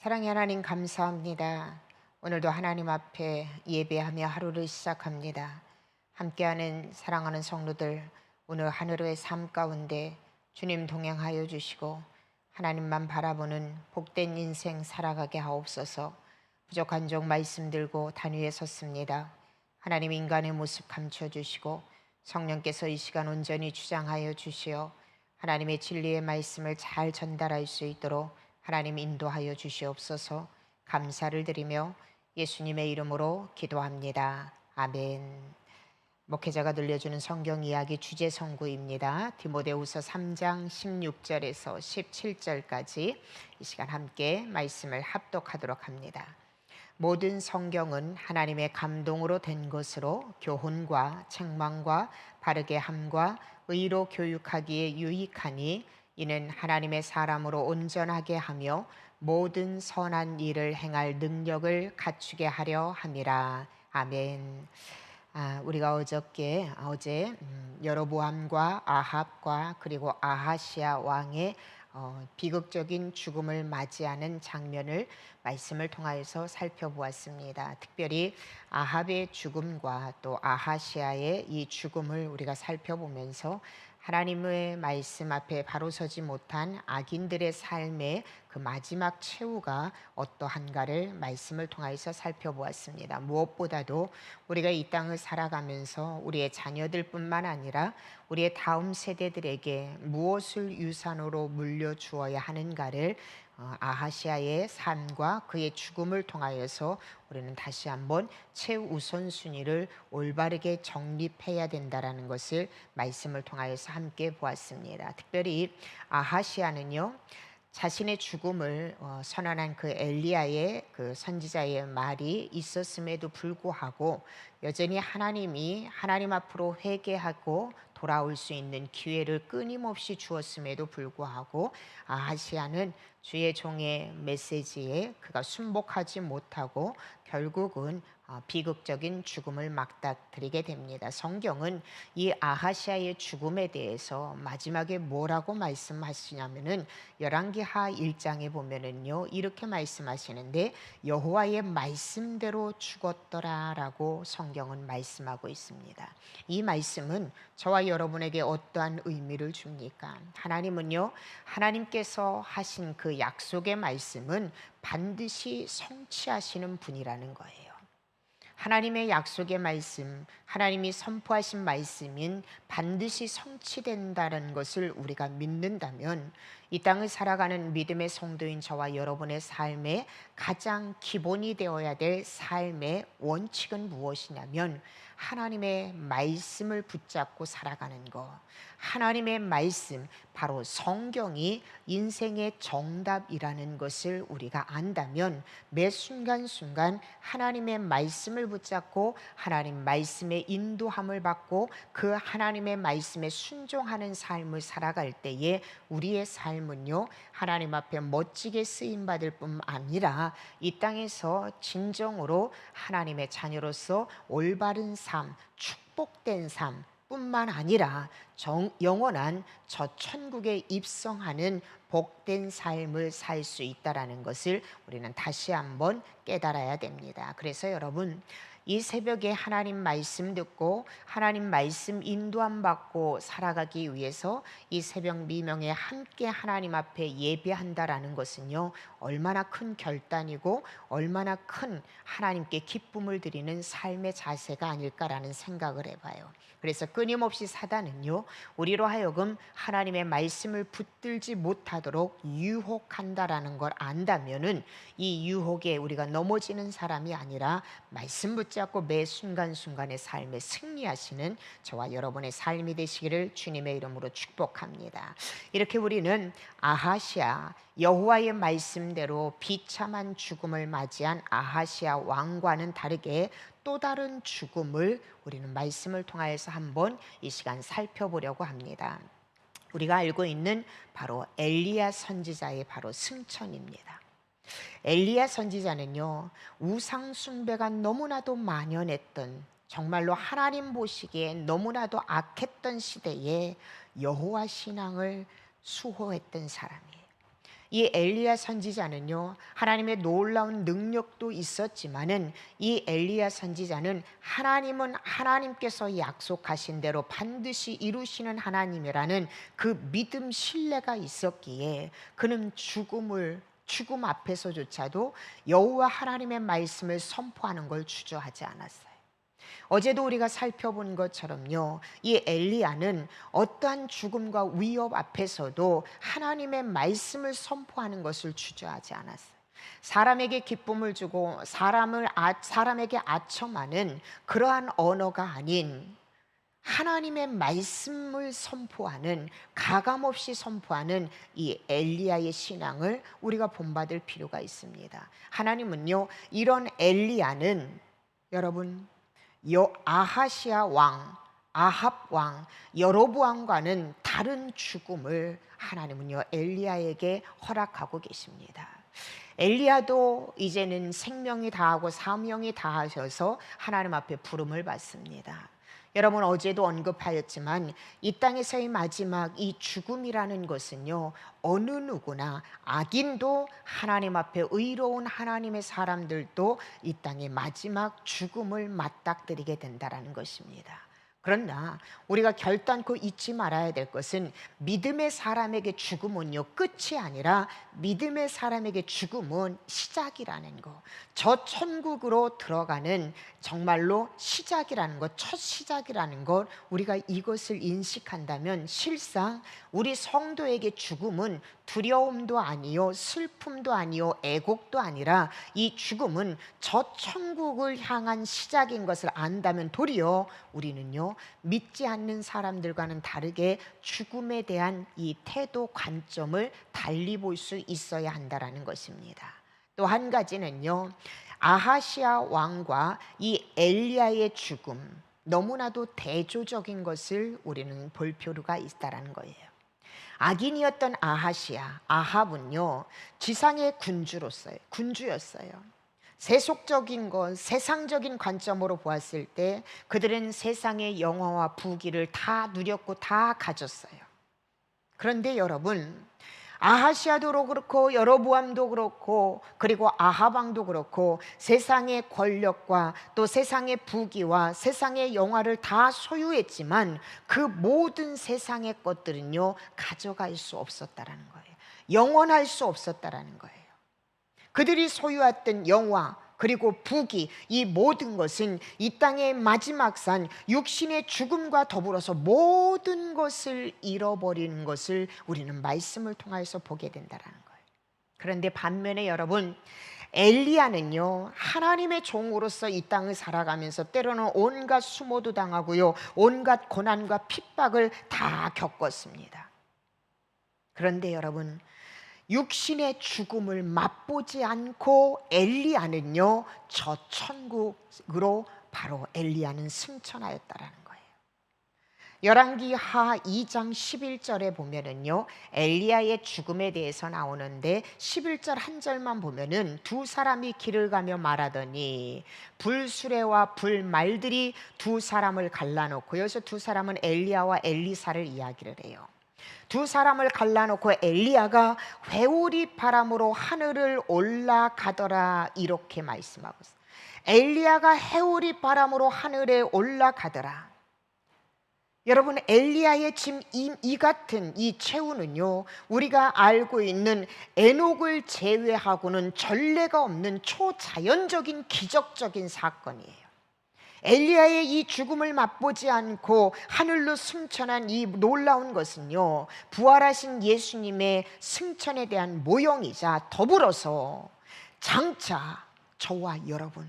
사랑의 하나님 감사합니다. 오늘도 하나님 앞에 예배하며 하루를 시작합니다. 함께하는 사랑하는 성도들, 오늘 하늘의 삶 가운데 주님 동행하여 주시고 하나님만 바라보는 복된 인생 살아가게 하옵소서. 부족한 종 말씀 들고 단 위에 섰습니다. 하나님 인간의 모습 감춰주시고 성령께서 이 시간 온전히 주장하여 주시어 하나님의 진리의 말씀을 잘 전달할 수 있도록 하나님 인도하여 주시옵소서. 감사를 드리며 예수님의 이름으로 기도합니다. 아멘. 목회자가 들려주는 성경 이야기 주제 선구입니다. 디모데후서 3장 16절에서 17절까지 이 시간 함께 말씀을 합독하도록 합니다. 모든 성경은 하나님의 감동으로 된 것으로 교훈과 책망과 바르게 함과 의로 교육하기에 유익하니 이는 하나님의 사람으로 온전하게 하며 모든 선한 일을 행할 능력을 갖추게 하려 함이라. 아멘. 우리가 어제 여로보암과 아합과 그리고 아하시아 왕의 비극적인 죽음을 맞이하는 장면을 말씀을 통하여서 살펴보았습니다. 특별히 아합의 죽음과 또 아하시아의 이 죽음을 우리가 살펴보면서 하나님의 말씀 앞에 바로 서지 못한 악인들의 삶의 그 마지막 최후가 어떠한가를 말씀을 통하여서 살펴보았습니다. 무엇보다도 우리가 이 땅을 살아가면서 우리의 자녀들뿐만 아니라 우리의 다음 세대들에게 무엇을 유산으로 물려주어야 하는가를 아하시아의 삶과 그의 죽음을 통하여서 우리는 다시 한번 최우선순위를 올바르게 정립해야 된다라는 것을 말씀을 통하여서 함께 보았습니다. 특별히 아하시아는요, 자신의 죽음을 선언한 그 엘리야의 그 선지자의 말이 있었음에도 불구하고 여전히 하나님 앞으로 회개하고 돌아올 수 있는 기회를 끊임없이 주었음에도 불구하고 아하시아는 주의 종의 메시지에 그가 순복하지 못하고 결국은 비극적인 죽음을 맞닥뜨리게 됩니다. 성경은 이 아하시아의 죽음에 대해서 마지막에 뭐라고 말씀하시냐면은 열왕기하 1장에 보면은요, 이렇게 말씀하시는데 여호와의 말씀대로 죽었더라라고 성경은 말씀하고 있습니다. 이 말씀은 저와 여러분에게 어떠한 의미를 줍니까? 하나님은요, 하나님께서 하신 그 약속의 말씀은 반드시 성취하시는 분이라는 거예요. 하나님의 약속의 말씀, 하나님이 선포하신 말씀인 반드시 성취된다는 것을 우리가 믿는다면 이 땅을 살아가는 믿음의 성도인 저와 여러분의 삶의 가장 기본이 되어야 될 삶의 원칙은 무엇이냐면 하나님의 말씀을 붙잡고 살아가는 것. 하나님의 말씀, 바로 성경이 인생의 정답이라는 것을 우리가 안다면 매 순간순간 하나님의 말씀을 붙잡고 하나님 말씀의 인도함을 받고 그 하나님의 말씀에 순종하는 삶을 살아갈 때에 우리의 삶은요, 하나님 앞에 멋지게 쓰임받을 뿐 아니라 이 땅에서 진정으로 하나님의 자녀로서 올바른 삶, 축복된 삶 뿐만 아니라 영원한 저 천국에 입성하는 복된 삶을 살 수 있다라는 것을 우리는 다시 한번 깨달아야 됩니다. 그래서 여러분, 이 새벽에 하나님 말씀 듣고 하나님 말씀 인도함 받고 살아가기 위해서 이 새벽 미명에 함께 하나님 앞에 예배한다라는 것은요, 얼마나 큰 결단이고 얼마나 큰 하나님께 기쁨을 드리는 삶의 자세가 아닐까라는 생각을 해봐요. 그래서 끊임없이 사단은요, 우리로 하여금 하나님의 말씀을 붙들지 못하도록 유혹한다라는 걸 안다면은 이 유혹에 우리가 넘어지는 사람이 아니라 말씀 붙잡고 매 순간순간의 삶에 승리하시는 저와 여러분의 삶이 되시기를 주님의 이름으로 축복합니다. 이렇게 우리는 아하시아, 여호와의 말씀대로 비참한 죽음을 맞이한 아하시아 왕과는 다르게 또 다른 죽음을 우리는 말씀을 통하여서 한번 이 시간 살펴보려고 합니다. 우리가 알고 있는 바로 엘리야 선지자의 바로 승천입니다. 엘리야 선지자는요, 우상 숭배가 너무나도 만연했던, 정말로 하나님 보시기에 너무나도 악했던 시대에 여호와 신앙을 수호했던 사람이에요. 이 엘리야 선지자는요, 하나님의 놀라운 능력도 있었지만은 이 엘리야 선지자는 하나님은 하나님께서 약속하신 대로 반드시 이루시는 하나님이라는 그 믿음 신뢰가 있었기에 그는 죽음 앞에서조차도 여호와 하나님의 말씀을 선포하는 걸 주저하지 않았어요. 어제도 우리가 살펴본 것처럼요, 이 엘리야는 어떠한 죽음과 위협 앞에서도 하나님의 말씀을 선포하는 것을 주저하지 않았어요. 사람에게 기쁨을 주고 사람에게 아첨하는 그러한 언어가 아닌 하나님의 말씀을 선포하는, 가감없이 선포하는 이 엘리야의 신앙을 우리가 본받을 필요가 있습니다. 하나님은요, 이런 엘리야는 여러분, 아하시아 왕, 아합 왕, 여로보암과는 다른 죽음을 하나님은요, 엘리야에게 허락하고 계십니다. 엘리야도 이제는 생명이 다하고 사명이 다하셔서 하나님 앞에 부름을 받습니다. 여러분, 어제도 언급하였지만 이 땅에서의 마지막 이 죽음이라는 것은요, 어느 누구나, 악인도 하나님 앞에 의로운 하나님의 사람들도 이 땅의 마지막 죽음을 맞닥뜨리게 된다는 것입니다. 그러나 우리가 결단코 잊지 말아야 될 것은 믿음의 사람에게 죽음은요, 끝이 아니라 믿음의 사람에게 죽음은 시작이라는 것, 저 천국으로 들어가는 정말로 시작이라는 것, 첫 시작이라는 것, 우리가 이것을 인식한다면 실상 우리 성도에게 죽음은 두려움도 아니요, 슬픔도 아니요, 애곡도 아니라 이 죽음은 저 천국을 향한 시작인 것을 안다면 도리어 우리는요, 믿지 않는 사람들과는 다르게 죽음에 대한 이 태도, 관점을 달리 볼 수 있어야 한다라는 것입니다. 또 한 가지는요, 아하시아 왕과 이 엘리야의 죽음, 너무나도 대조적인 것을 우리는 볼 필요가 있다라는 거예요. 악인이었던 아합은요, 지상의 군주였어요. 세속적인 것, 세상적인 관점으로 보았을 때 그들은 세상의 영화와 부귀를 다 누렸고 다 가졌어요. 그런데 여러분, 아하시아도 그렇고 여로보암도 그렇고 그리고 아합 왕도 그렇고 세상의 권력과 또 세상의 부귀와 세상의 영화를 다 소유했지만 그 모든 세상의 것들은요, 가져갈 수 없었다라는 거예요. 영원할 수 없었다라는 거예요. 그들이 소유했던 영화 그리고 부귀, 이 모든 것은 이 땅의 마지막 산 육신의 죽음과 더불어서 모든 것을 잃어버리는 것을 우리는 말씀을 통해서 보게 된다는 거예요. 그런데 반면에 여러분, 엘리야는요, 하나님의 종으로서 이 땅을 살아가면서 때로는 온갖 수모도 당하고요, 온갖 고난과 핍박을 다 겪었습니다. 그런데 여러분, 육신의 죽음을 맛보지 않고 엘리야는요, 저 천국으로 바로 엘리야는 승천하였다라는 거예요. 열왕기 하 2장 11절에 보면은요, 엘리야의 죽음에 대해서 나오는데 11절 한 절만 보면은 두 사람이 길을 가며 말하더니 불수레와 불말들이 두 사람을 갈라놓고, 여기서 두 사람은 엘리야와 엘리사를 이야기를 해요. 두 사람을 갈라놓고 엘리야가 회오리 바람으로 하늘을 올라가더라, 이렇게 말씀하고 있어요. 엘리야가 회오리 바람으로 하늘에 올라가더라. 여러분, 엘리야의 지금 이 같은 이 최후는요, 우리가 알고 있는 에녹을 제외하고는 전례가 없는 초자연적인 기적적인 사건이에요. 엘리야의 이 죽음을 맛보지 않고 하늘로 승천한 이 놀라운 것은요, 부활하신 예수님의 승천에 대한 모형이자 더불어서 장차 저와 여러분,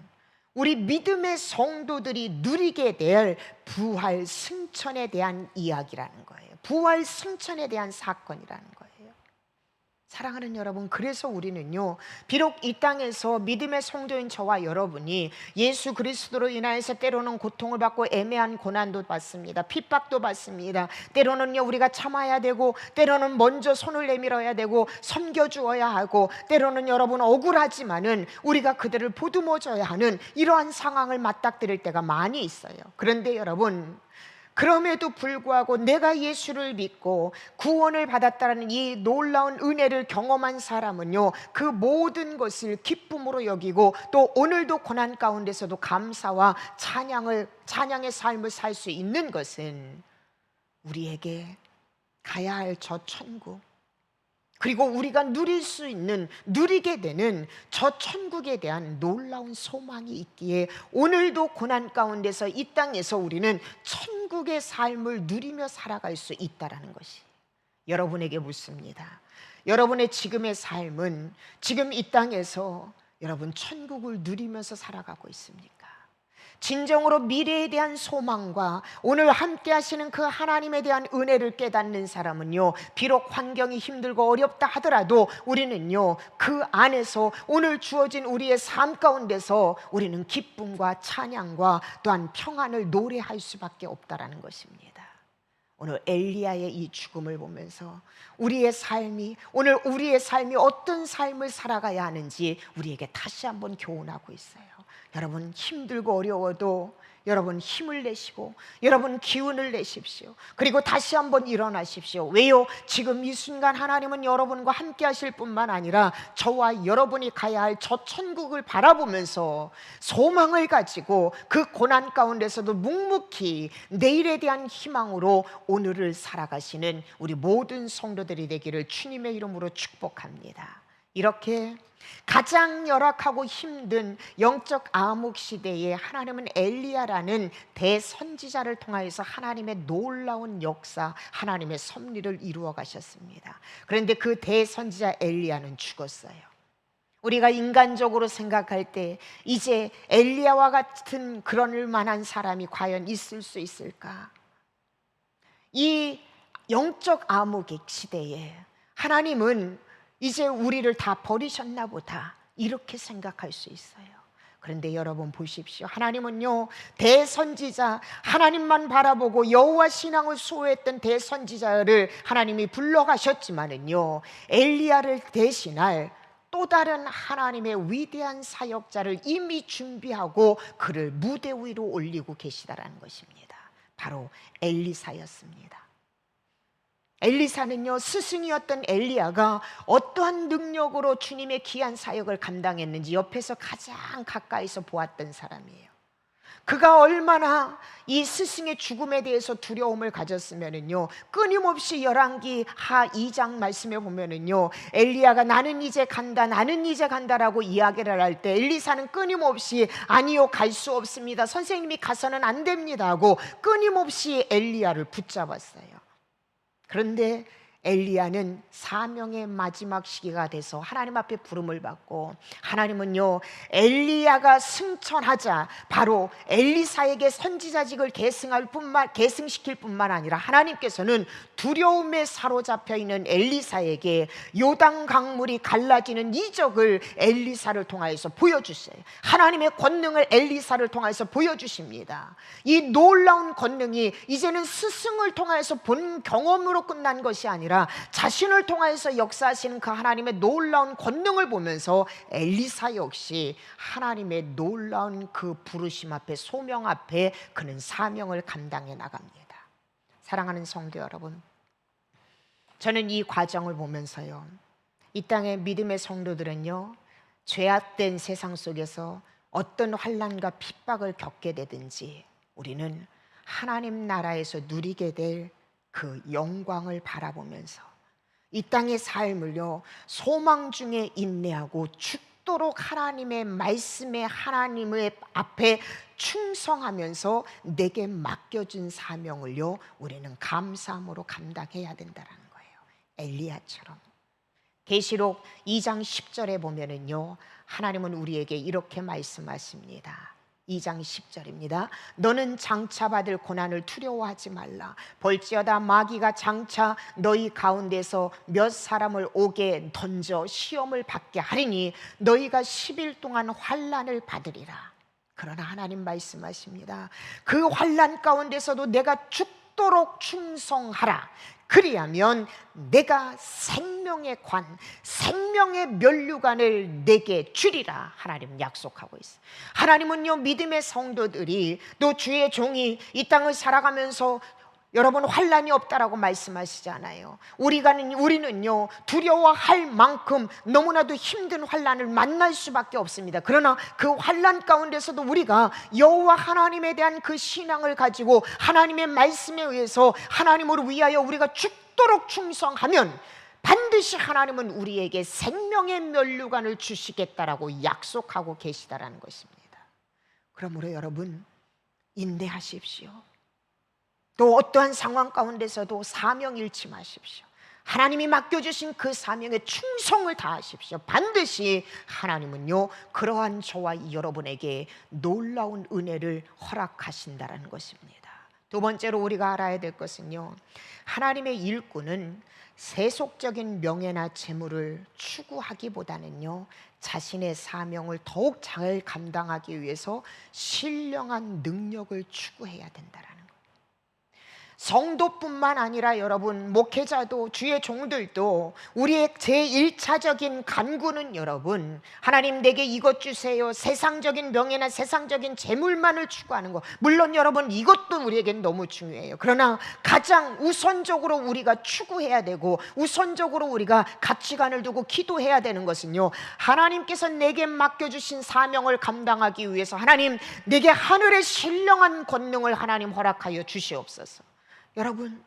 우리 믿음의 성도들이 누리게 될 부활 승천에 대한 이야기라는 거예요. 부활 승천에 대한 사건이라는 거예요. 사랑하는 여러분, 그래서 우리는요, 비록 이 땅에서 믿음의 성도인 저와 여러분이 예수 그리스도로 인하여서 때로는 고통을 받고 애매한 고난도 받습니다. 핍박도 받습니다. 때로는요, 우리가 참아야 되고, 때로는 먼저 손을 내밀어야 되고 섬겨주어야 하고, 때로는 여러분 억울하지만은 우리가 그들을 보듬어줘야 하는 이러한 상황을 맞닥뜨릴 때가 많이 있어요. 그런데 여러분, 그럼에도 불구하고 내가 예수를 믿고 구원을 받았다는 이 놀라운 은혜를 경험한 사람은요, 그 모든 것을 기쁨으로 여기고 또 오늘도 고난 가운데서도 감사와 찬양의 삶을 살 수 있는 것은 우리에게 가야 할 저 천국, 그리고 우리가 누리게 되는 저 천국에 대한 놀라운 소망이 있기에 오늘도 고난 가운데서 이 땅에서 우리는 천국의 삶을 누리며 살아갈 수 있다는 것이 여러분에게 묻습니다. 여러분의 지금의 삶은 지금 이 땅에서 여러분 천국을 누리면서 살아가고 있습니까? 진정으로 미래에 대한 소망과 오늘 함께 하시는 그 하나님에 대한 은혜를 깨닫는 사람은요, 비록 환경이 힘들고 어렵다 하더라도 우리는요, 그 안에서 오늘 주어진 우리의 삶 가운데서 우리는 기쁨과 찬양과 또한 평안을 노래할 수밖에 없다라는 것입니다. 오늘 엘리야의 이 죽음을 보면서 오늘 우리의 삶이 어떤 삶을 살아가야 하는지 우리에게 다시 한번 교훈하고 있어요. 여러분, 힘들고 어려워도 여러분 힘을 내시고 여러분 기운을 내십시오. 그리고 다시 한번 일어나십시오. 왜요? 지금 이 순간 하나님은 여러분과 함께 하실 뿐만 아니라 저와 여러분이 가야 할 저 천국을 바라보면서 소망을 가지고 그 고난 가운데서도 묵묵히 내일에 대한 희망으로 오늘을 살아가시는 우리 모든 성도들이 되기를 주님의 이름으로 축복합니다. 이렇게 가장 열악하고 힘든 영적 암흑 시대에 하나님은 엘리야라는 대선지자를 통하여서 하나님의 놀라운 역사, 하나님의 섭리를 이루어 가셨습니다. 그런데 그 대선지자 엘리야는 죽었어요. 우리가 인간적으로 생각할 때 이제 엘리야와 같은 그럴 만한 사람이 과연 있을 수 있을까? 이 영적 암흑의 시대에 하나님은 이제 우리를 다 버리셨나 보다, 이렇게 생각할 수 있어요. 그런데 여러분 보십시오. 하나님은요, 대선지자, 하나님만 바라보고 여호와 신앙을 소유했던 대선지자를 하나님이 불러가셨지만은요, 엘리야를 대신할 또 다른 하나님의 위대한 사역자를 이미 준비하고 그를 무대 위로 올리고 계시다라는 것입니다. 바로 엘리사였습니다. 엘리사는요, 스승이었던 엘리야가 어떠한 능력으로 주님의 귀한 사역을 감당했는지 옆에서 가장 가까이서 보았던 사람이에요. 그가 얼마나 이 스승의 죽음에 대해서 두려움을 가졌으면은요, 끊임없이 열왕기 하 2장 말씀에 보면은요, 엘리야가 나는 이제 간다라고 이야기를 할 때 엘리사는 끊임없이 아니요, 갈 수 없습니다, 선생님이 가서는 안 됩니다 하고 끊임없이 엘리야를 붙잡았어요. 그런데 엘리야는 사명의 마지막 시기가 돼서 하나님 앞에 부름을 받고, 하나님은요, 엘리야가 승천하자 바로 엘리사에게 선지자직을 계승시킬 뿐만 아니라 하나님께서는 두려움에 사로잡혀 있는 엘리사에게 요단 강물이 갈라지는 이적을 엘리사를 통하여서 보여주세요. 하나님의 권능을 엘리사를 통하여서 보여주십니다. 이 놀라운 권능이 이제는 스승을 통하여서 본 경험으로 끝난 것이 아니라 자신을 통해서 역사하시는 그 하나님의 놀라운 권능을 보면서 엘리사 역시 하나님의 놀라운 그 부르심 앞에, 소명 앞에 그는 사명을 감당해 나갑니다. 사랑하는 성도 여러분, 저는 이 과정을 보면서요, 이 땅의 믿음의 성도들은요, 죄악된 세상 속에서 어떤 환난과 핍박을 겪게 되든지 우리는 하나님 나라에서 누리게 될 그 영광을 바라보면서 이 땅의 삶을요, 소망 중에 인내하고 죽도록 하나님의 말씀에, 하나님의 앞에 충성하면서 내게 맡겨준 사명을요, 우리는 감사함으로 감당해야 된다는 거예요. 엘리야처럼. 계시록 2장 10절에 보면은요, 하나님은 우리에게 이렇게 말씀하십니다. 2장 10절입니다. 너는 장차 받을 고난을 두려워하지 말라. 볼지어다 마귀가 장차 너희 가운데서 몇 사람을 옥에 던져 시험을 받게 하리니 너희가 10일 동안 환난을 받으리라. 그러나 하나님 말씀하십니다. 그 환난 가운데서도 내가 죽도록 죽도록 충성하라. 그리하면 내가 생명의 관, 생명의 면류관을 내게 주리라. 하나님 약속하고 있어요. 하나님은요, 믿음의 성도들이, 또 주의 종이 이 땅을 살아가면서 여러분 환난이 없다라고 말씀하시잖아요. 우리는요, 두려워할 만큼 너무나도 힘든 환난을 만날 수밖에 없습니다. 그러나 그 환난 가운데서도 우리가 여호와 하나님에 대한 그 신앙을 가지고 하나님의 말씀에 의해서 하나님을 위하여 우리가 죽도록 충성하면 반드시 하나님은 우리에게 생명의 면류관을 주시겠다라고 약속하고 계시다라는 것입니다. 그러므로 여러분, 인내하십시오. 또 어떠한 상황 가운데서도 사명 잃지 마십시오. 하나님이 맡겨주신 그 사명에 충성을 다하십시오. 반드시 하나님은요, 그러한 저와 여러분에게 놀라운 은혜를 허락하신다는 것입니다. 두 번째로 우리가 알아야 될 것은요, 하나님의 일꾼은 세속적인 명예나 재물을 추구하기보다는요, 자신의 사명을 더욱 잘 감당하기 위해서 신령한 능력을 추구해야 된다라는 거예요. 성도뿐만 아니라 여러분, 목회자도, 주의 종들도 우리의 제1차적인 간구는 여러분, 하나님 내게 이것 주세요, 세상적인 명예나 세상적인 재물만을 추구하는 것, 물론 여러분 이것도 우리에겐 너무 중요해요. 그러나 가장 우선적으로 우리가 추구해야 되고 우선적으로 우리가 가치관을 두고 기도해야 되는 것은요, 하나님께서 내게 맡겨주신 사명을 감당하기 위해서 하나님 내게 하늘의 신령한 권능을 하나님 허락하여 주시옵소서. 여러분,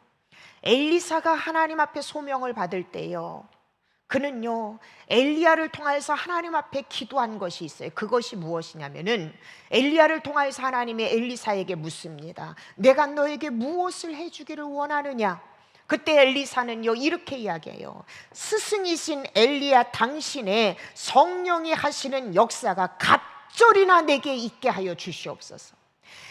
엘리사가 하나님 앞에 소명을 받을 때요, 그는요 엘리야를 통하여서 하나님 앞에 기도한 것이 있어요. 그것이 무엇이냐면은, 엘리야를 통하여서 하나님이 엘리사에게 묻습니다. 내가 너에게 무엇을 해주기를 원하느냐? 그때 엘리사는요 이렇게 이야기해요. 스승이신 엘리야 당신의 성령이 하시는 역사가 갑절이나 내게 있게 하여 주시옵소서.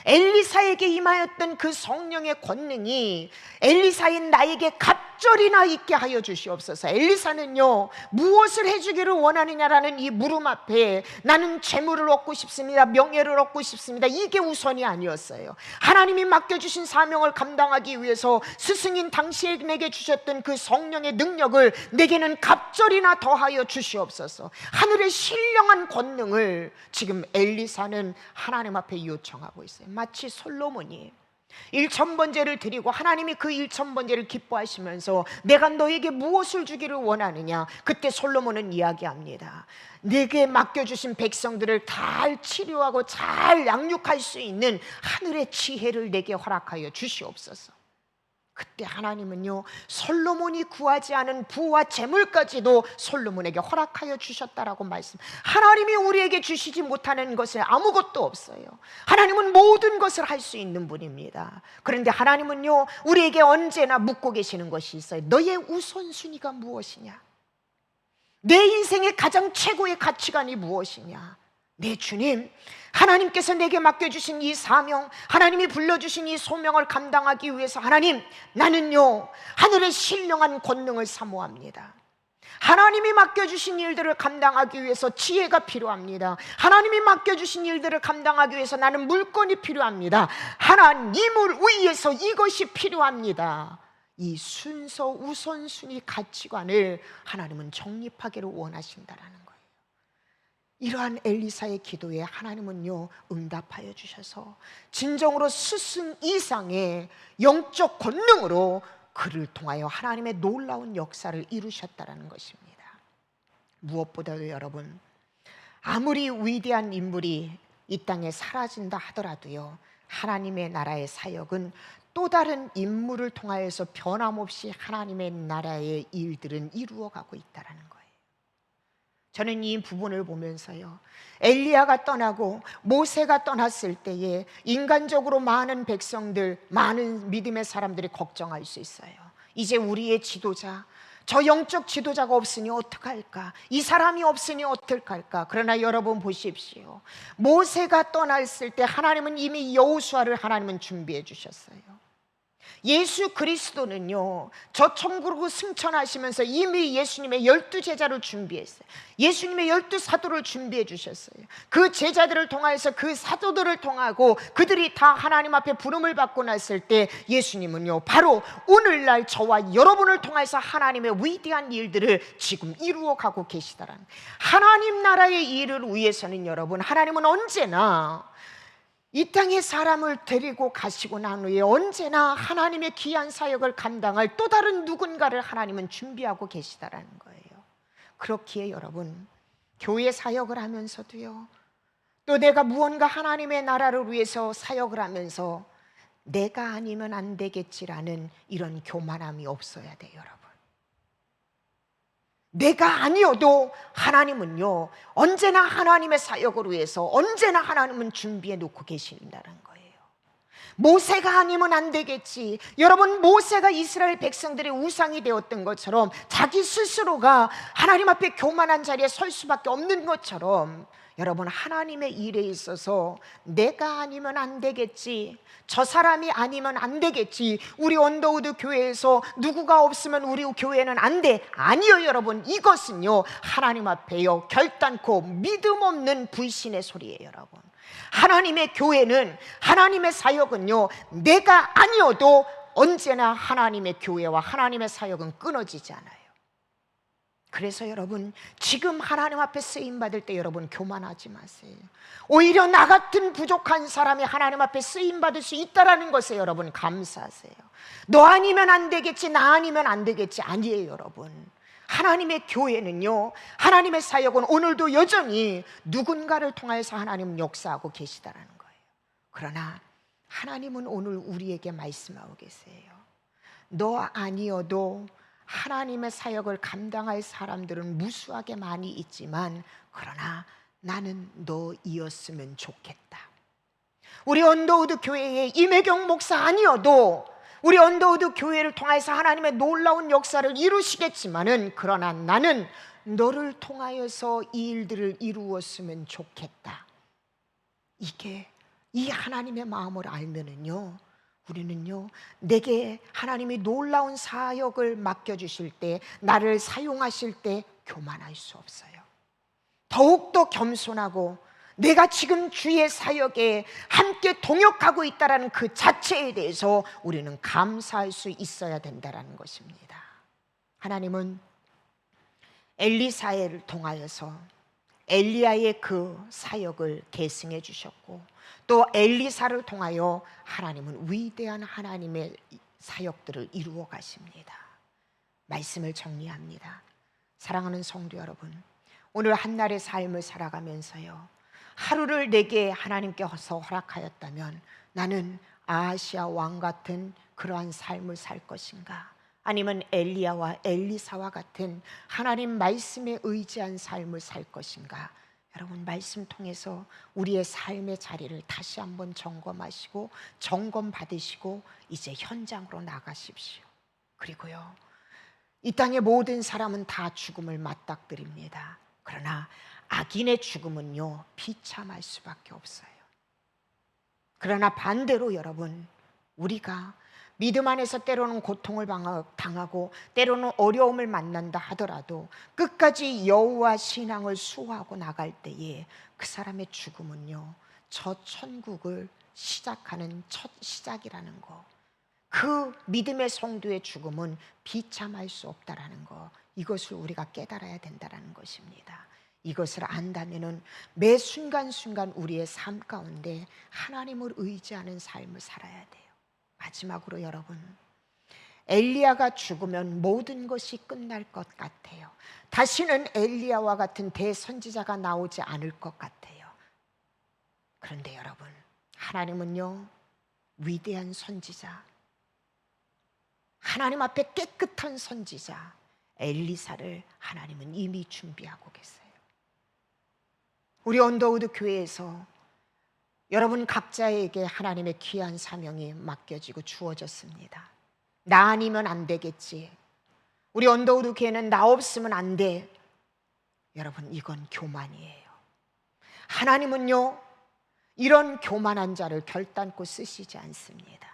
엘리사에게 임하였던 그 성령의 권능이 엘리사인 나에게 갑절이나 있게 하여 주시옵소서. 엘리사는요 무엇을 해주기를 원하느냐라는 이 물음 앞에 나는 재물을 얻고 싶습니다, 명예를 얻고 싶습니다, 이게 우선이 아니었어요. 하나님이 맡겨주신 사명을 감당하기 위해서 스승인 당신에게 주셨던 그 성령의 능력을 내게는 갑절이나 더하여 주시옵소서. 하늘의 신령한 권능을 지금 엘리사는 하나님 앞에 요청하고 있어요. 마치 솔로몬이 1,000번제를 드리고 하나님이 그 1,000번제를 기뻐하시면서 내가 너에게 무엇을 주기를 원하느냐, 그때 솔로몬은 이야기합니다. 내게 맡겨주신 백성들을 잘 치료하고 잘 양육할 수 있는 하늘의 지혜를 내게 허락하여 주시옵소서. 그때 하나님은요 솔로몬이 구하지 않은 부와 재물까지도 솔로몬에게 허락하여 주셨다라고 말씀. 하나님이 우리에게 주시지 못하는 것은 아무것도 없어요. 하나님은 모든 것을 할 수 있는 분입니다. 그런데 하나님은요 우리에게 언제나 묻고 계시는 것이 있어요. 너의 우선순위가 무엇이냐? 내 인생의 가장 최고의 가치관이 무엇이냐? 내 주님, 하나님께서 내게 맡겨주신 이 사명, 하나님이 불러주신 이 소명을 감당하기 위해서 하나님, 나는요 하늘의 신령한 권능을 사모합니다. 하나님이 맡겨주신 일들을 감당하기 위해서 지혜가 필요합니다. 하나님이 맡겨주신 일들을 감당하기 위해서 나는 물건이 필요합니다. 하나님을 위해서 이것이 필요합니다. 이 순서 우선순위 가치관을 하나님은 정립하기를 원하신다라는 거예요. 이러한 엘리사의 기도에 하나님은요 응답하여 주셔서 진정으로 스승 이상의 영적 권능으로 그를 통하여 하나님의 놀라운 역사를 이루셨다라는 것입니다. 무엇보다도 여러분, 아무리 위대한 인물이 이 땅에 사라진다 하더라도요 하나님의 나라의 사역은 또 다른 인물을 통하여서 변함없이 하나님의 나라의 일들은 이루어가고 있다라는 거예요. 저는 이 부분을 보면서요 엘리야가 떠나고 모세가 떠났을 때에 인간적으로 많은 백성들, 많은 믿음의 사람들이 걱정할 수 있어요. 이제 우리의 지도자, 저 영적 지도자가 없으니 어떡할까? 이 사람이 없으니 어떡할까? 그러나 여러분 보십시오. 모세가 떠났을 때 하나님은 이미 여호수아를 하나님은 준비해 주셨어요. 예수 그리스도는요, 저 천국으로 승천하시면서 이미 예수님의 12제자를 준비했어요. 예수님의 12사도를 준비해 주셨어요. 그 제자들을 통하여서 그 사도들을 통하고 그들이 다 하나님 앞에 부름을 받고 났을 때 예수님은요, 바로 오늘날 저와 여러분을 통해서 하나님의 위대한 일들을 지금 이루어 가고 계시다라는, 하나님 나라의 일을 위해서는 여러분, 하나님은 언제나 이 땅에 사람을 데리고 가시고 난 후에 언제나 하나님의 귀한 사역을 감당할 또 다른 누군가를 하나님은 준비하고 계시다라는 거예요. 그렇기에 여러분, 교회 사역을 하면서도요, 또 내가 무언가 하나님의 나라를 위해서 사역을 하면서 내가 아니면 안 되겠지라는 이런 교만함이 없어야 돼요, 여러분. 내가 아니어도 하나님은요, 언제나 하나님의 사역을 위해서 언제나 하나님은 준비해 놓고 계신다는 거예요. 모세가 아니면 안 되겠지. 여러분, 모세가 이스라엘 백성들의 우상이 되었던 것처럼 자기 스스로가 하나님 앞에 교만한 자리에 설 수밖에 없는 것처럼, 여러분, 하나님의 일에 있어서 내가 아니면 안 되겠지, 저 사람이 아니면 안 되겠지, 우리 언더우드 교회에서 누구가 없으면 우리 교회는 안 돼, 아니요 여러분, 이것은요 하나님 앞에요 결단코 믿음 없는 불신의 소리예요. 여러분, 하나님의 교회는, 하나님의 사역은요, 내가 아니어도 언제나 하나님의 교회와 하나님의 사역은 끊어지지 않아요. 그래서 여러분, 지금 하나님 앞에 쓰임받을 때 여러분 교만하지 마세요. 오히려 나 같은 부족한 사람이 하나님 앞에 쓰임받을 수 있다는 것에 여러분 감사하세요. 너 아니면 안 되겠지, 나 아니면 안 되겠지, 아니에요. 여러분, 하나님의 교회는요, 하나님의 사역은 오늘도 여전히 누군가를 통해서 하나님은 역사하고 계시다는 거예요. 그러나 하나님은 오늘 우리에게 말씀하고 계세요. 너 아니어도 하나님의 사역을 감당할 사람들은 무수하게 많이 있지만, 그러나 나는 너이었으면 좋겠다. 우리 언더우드 교회의 임혜경 목사 아니어도 우리 언더우드 교회를 통해서 하나님의 놀라운 역사를 이루시겠지만은, 그러나 나는 너를 통하여서 이 일들을 이루었으면 좋겠다. 이게 이 하나님의 마음을 알면은요, 우리는요, 내게 하나님이 놀라운 사역을 맡겨주실 때, 나를 사용하실 때 교만할 수 없어요. 더욱더 겸손하고 내가 지금 주의 사역에 함께 동역하고 있다는 그 자체에 대해서 우리는 감사할 수 있어야 된다는 것입니다. 하나님은 엘리사를 통하여서 엘리야의 그 사역을 계승해 주셨고, 또 엘리사를 통하여 하나님은 위대한 하나님의 사역들을 이루어 가십니다. 말씀을 정리합니다. 사랑하는 성도 여러분, 오늘 한날의 삶을 살아가면서요, 하루를 내게 하나님께서 허락하였다면 나는 아하시아 왕 같은 그러한 삶을 살 것인가, 아니면 엘리야와 엘리사와 같은 하나님 말씀에 의지한 삶을 살 것인가? 여러분, 말씀 통해서 우리의 삶의 자리를 다시 한번 점검하시고 점검 받으시고 이제 현장으로 나가십시오. 그리고요, 이 땅의 모든 사람은 다 죽음을 맞닥뜨립니다. 그러나 악인의 죽음은요 비참할 수밖에 없어요. 그러나 반대로 여러분, 우리가 믿음 안에서 때로는 고통을 당하고 때로는 어려움을 만난다 하더라도 끝까지 여호와 신앙을 수호하고 나갈 때에 그 사람의 죽음은요, 저 천국을 시작하는 첫 시작이라는 거, 그 믿음의 성도의 죽음은 비참할 수 없다라는 거, 이것을 우리가 깨달아야 된다는 것입니다. 이것을 안다면은 매 순간순간 우리의 삶 가운데 하나님을 의지하는 삶을 살아야 돼요. 마지막으로 여러분, 엘리야가 죽으면 모든 것이 끝날 것 같아요. 다시는 엘리야와 같은 대선지자가 나오지 않을 것 같아요. 그런데 여러분, 하나님은요 위대한 선지자, 하나님 앞에 깨끗한 선지자 엘리사를 하나님은 이미 준비하고 계세요. 우리 언더우드 교회에서 여러분 각자에게 하나님의 귀한 사명이 맡겨지고 주어졌습니다. 나 아니면 안 되겠지, 우리 언더우드 교회는 나 없으면 안 돼. 여러분, 이건 교만이에요. 하나님은요 이런 교만한 자를 결단코 쓰시지 않습니다.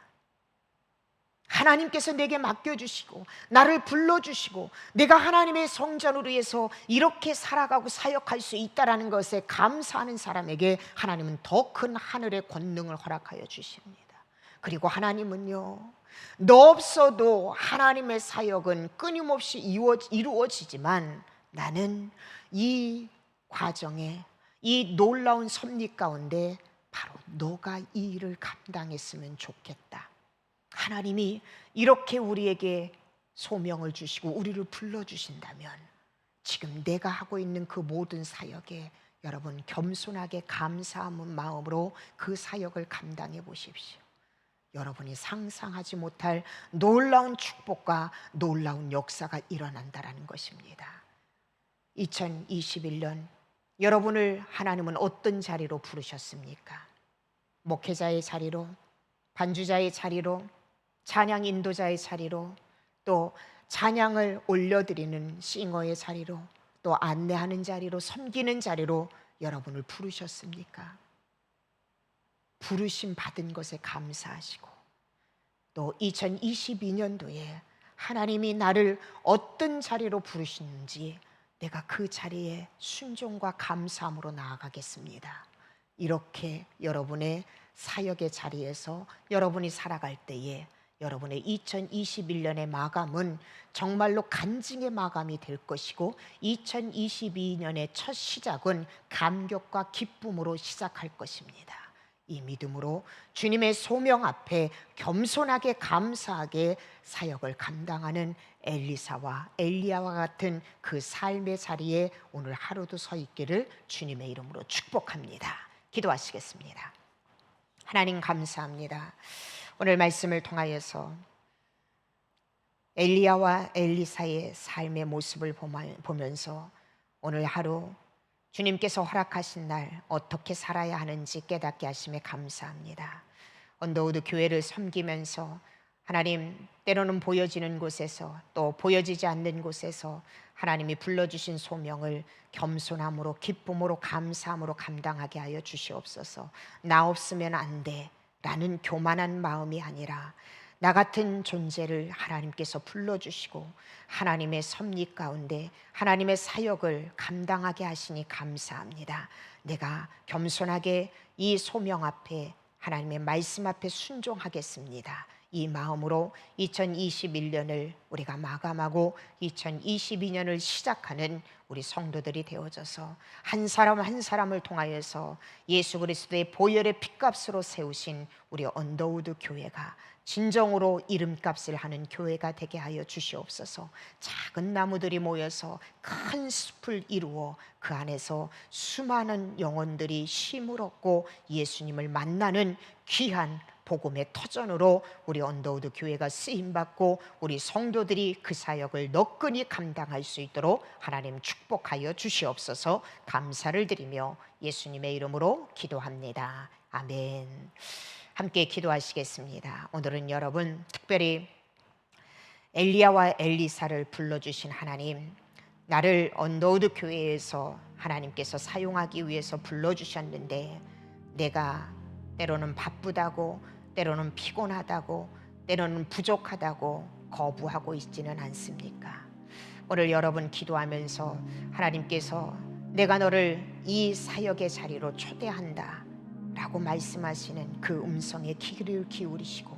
하나님께서 내게 맡겨주시고 나를 불러주시고 내가 하나님의 성전을 위해서 이렇게 살아가고 사역할 수 있다는 것에 감사하는 사람에게 하나님은 더 큰 하늘의 권능을 허락하여 주십니다. 그리고 하나님은요, 너 없어도 하나님의 사역은 끊임없이 이루어지지만 나는 이 과정에, 이 놀라운 섭리 가운데 바로 너가 이 일을 감당했으면 좋겠다. 하나님이 이렇게 우리에게 소명을 주시고 우리를 불러주신다면 지금 내가 하고 있는 그 모든 사역에 여러분 겸손하게 감사하는 마음으로 그 사역을 감당해 보십시오. 여러분이 상상하지 못할 놀라운 축복과 놀라운 역사가 일어난다라는 것입니다. 2021년 여러분을 하나님은 어떤 자리로 부르셨습니까? 목회자의 자리로, 반주자의 자리로, 찬양 인도자의 자리로, 또 찬양을 올려드리는 싱어의 자리로, 또 안내하는 자리로, 섬기는 자리로 여러분을 부르셨습니까? 부르심 받은 것에 감사하시고 또 2022년도에 하나님이 나를 어떤 자리로 부르시는지 내가 그 자리에 순종과 감사함으로 나아가겠습니다. 이렇게 여러분의 사역의 자리에서 여러분이 살아갈 때에 여러분의 2021년의 마감은 정말로 간증의 마감이 될 것이고 2022년의 첫 시작은 감격과 기쁨으로 시작할 것입니다. 이 믿음으로 주님의 소명 앞에 겸손하게 감사하게 사역을 감당하는 엘리사와 엘리야와 같은 그 삶의 자리에 오늘 하루도 서 있기를 주님의 이름으로 축복합니다. 기도하시겠습니다. 하나님 감사합니다. 오늘 말씀을 통하여서 엘리야와 엘리사의 삶의 모습을 보면서 오늘 하루 주님께서 허락하신 날 어떻게 살아야 하는지 깨닫게 하심에 감사합니다. 언더우드 교회를 섬기면서 하나님, 때로는 보여지는 곳에서 또 보여지지 않는 곳에서 하나님이 불러주신 소명을 겸손함으로 기쁨으로 감사함으로 감당하게 하여 주시옵소서. 나 없으면 안 돼 라는 교만한 마음이 아니라 나 같은 존재를 하나님께서 불러주시고 하나님의 섭리 가운데 하나님의 사역을 감당하게 하시니 감사합니다. 내가 겸손하게 이 소명 앞에 하나님의 말씀 앞에 순종하겠습니다. 이 마음으로 2021년을 우리가 마감하고 2022년을 시작하는 우리 성도들이 되어져서 한 사람 한 사람을 통하여서 예수 그리스도의 보혈의 핏값으로 세우신 우리 언더우드 교회가 진정으로 이름값을 하는 교회가 되게 하여 주시옵소서. 작은 나무들이 모여서 큰 숲을 이루어 그 안에서 수많은 영혼들이 쉼을 얻고 예수님을 만나는 귀한 복음의 터전으로 우리 언더우드 교회가 쓰임받고 우리 성도들이 그 사역을 너끈히 감당할 수 있도록 하나님 축복하여 주시옵소서. 감사를 드리며 예수님의 이름으로 기도합니다. 아멘. 함께 기도하시겠습니다. 오늘은 여러분 특별히 엘리야와 엘리사를 불러주신 하나님, 나를 언더우드 교회에서 하나님께서 사용하기 위해서 불러주셨는데 내가 때로는 바쁘다고, 때로는 피곤하다고, 때로는 부족하다고 거부하고 있지는 않습니까? 오늘 여러분 기도하면서 하나님께서 내가 너를 이 사역의 자리로 초대한다 라고 말씀하시는 그 음성에 귀를 기울이시고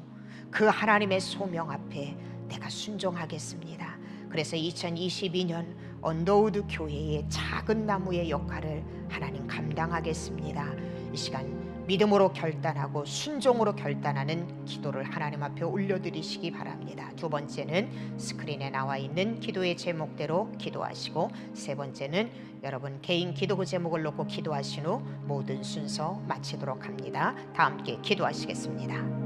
그 하나님의 소명 앞에 내가 순종하겠습니다. 그래서 2022년 언더우드 교회의 작은 나무의 역할을 하나님 감당하겠습니다. 이 시간 믿음으로 결단하고 순종으로 결단하는 기도를 하나님 앞에 올려드리시기 바랍니다. 두 번째는 스크린에 나와 있는 기도의 제목대로 기도하시고, 세 번째는 여러분 개인 기도 제목을 놓고 기도하신 후 모든 순서 마치도록 합니다. 다 함께 기도하시겠습니다.